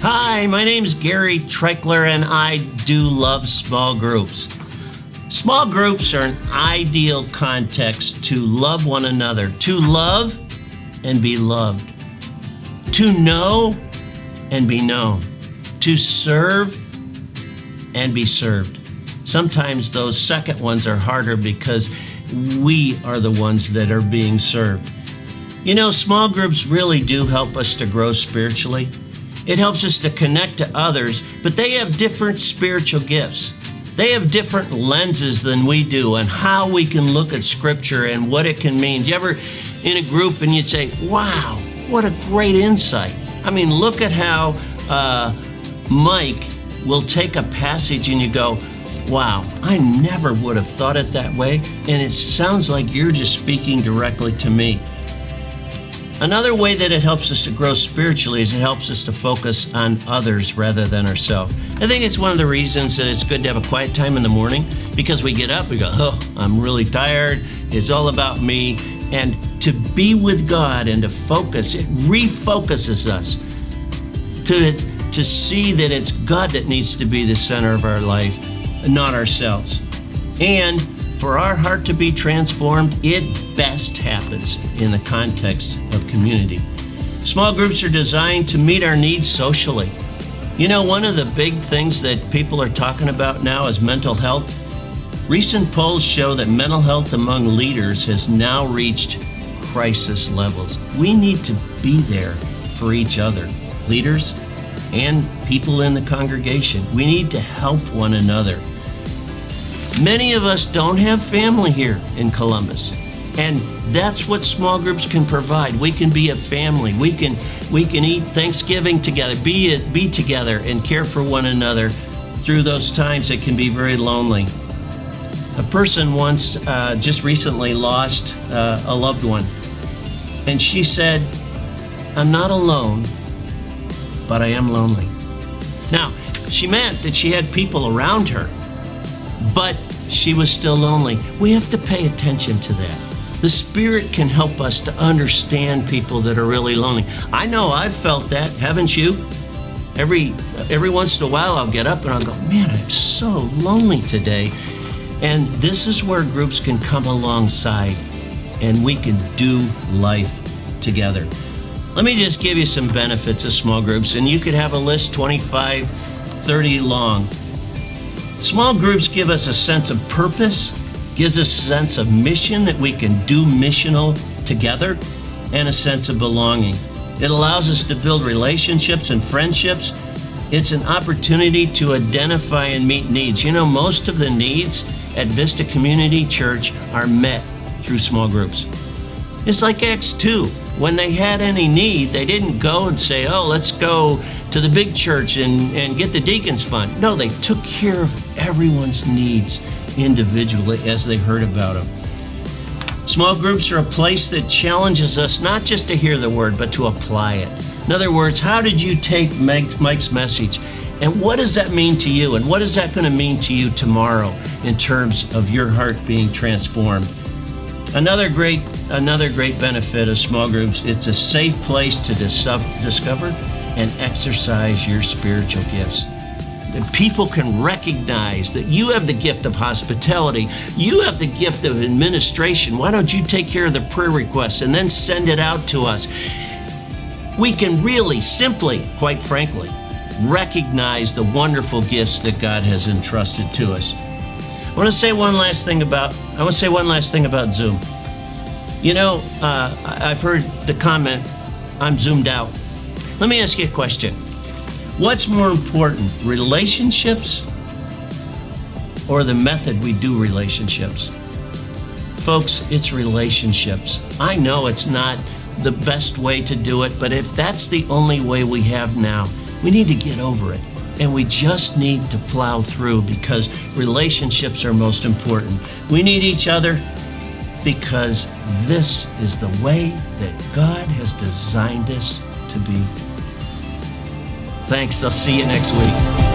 Hi, my name's Gary Treichler, and I do love small groups. Small groups are an ideal context to love one another, to love and be loved, to know and be known, to serve and be served. Sometimes those second ones are harder because we are the ones that are being served. You know, small groups really do help us to grow spiritually. It helps us to connect to others, but they have different spiritual gifts. They have different lenses than we do on how we can look at Scripture and what it can mean. Do you ever in a group and you'd say, wow, what a great insight. I mean, look at how Mike will take a passage and you go, wow, I never would have thought it that way, and it sounds like you're just speaking directly to me. Another way that it helps us to grow spiritually is it helps us to focus on others rather than ourselves. I think it's one of the reasons that it's good to have a quiet time in the morning, because we get up, we go, oh, I'm really tired, it's all about me. And to be with God and to focus, it refocuses us to see that it's God that needs to be the center of our life, not ourselves. And for our heart to be transformed, it best happens in the context of community. Small groups are designed to meet our needs socially. You know, one of the big things that people are talking about now is mental health. Recent polls show that mental health among leaders has now reached crisis levels. We need to be there for each other, leaders and people in the congregation. We need to help one another. Many of us don't have family here in Columbus, and that's what small groups can provide. We can be a family. We can eat Thanksgiving together, be together, and care for one another through those times that can be very lonely. A person once just recently lost a loved one, and she said, "I'm not alone, but I am lonely." Now, she meant that she had people around her, but she was still lonely. We have to pay attention to that. The Spirit can help us to understand people that are really lonely. I know I've felt that, haven't you? Every once in a while I'll get up and I'll go, man, I'm so lonely today. And this is where groups can come alongside and we can do life together. Let me just give you some benefits of small groups, and you could have a list 25, 30 long. Small groups give us a sense of purpose, gives us a sense of mission that we can do missional together, and a sense of belonging. It allows us to build relationships and friendships. It's an opportunity to identify and meet needs. You know, most of the needs at Vista Community Church are met through small groups. It's like Acts 2. When they had any need, they didn't go and say, oh, let's go to the big church and get the deacons fund. No, they took care of everyone's needs individually as they heard about them. Small groups are a place that challenges us not just to hear the word, but to apply it. In other words, how did you take Mike's message? And what does that mean to you? And what is that going to mean to you tomorrow in terms of your heart being transformed? Another great benefit of small groups, it's a safe place to discover and exercise your spiritual gifts. That people can recognize that you have the gift of hospitality, you have the gift of administration. Why don't you take care of the prayer requests and then send it out to us? We can really simply, quite frankly, recognize the wonderful gifts that God has entrusted to us. I want to say one last thing about Zoom. You know, I've heard the comment, I'm zoomed out. Let me ask you a question. What's more important, relationships or the method we do relationships? Folks, it's relationships. I know it's not the best way to do it, but if that's the only way we have now, we need to get over it. And we just need to plow through because relationships are most important. We need each other because this is the way that God has designed us to be. Thanks. I'll see you next week.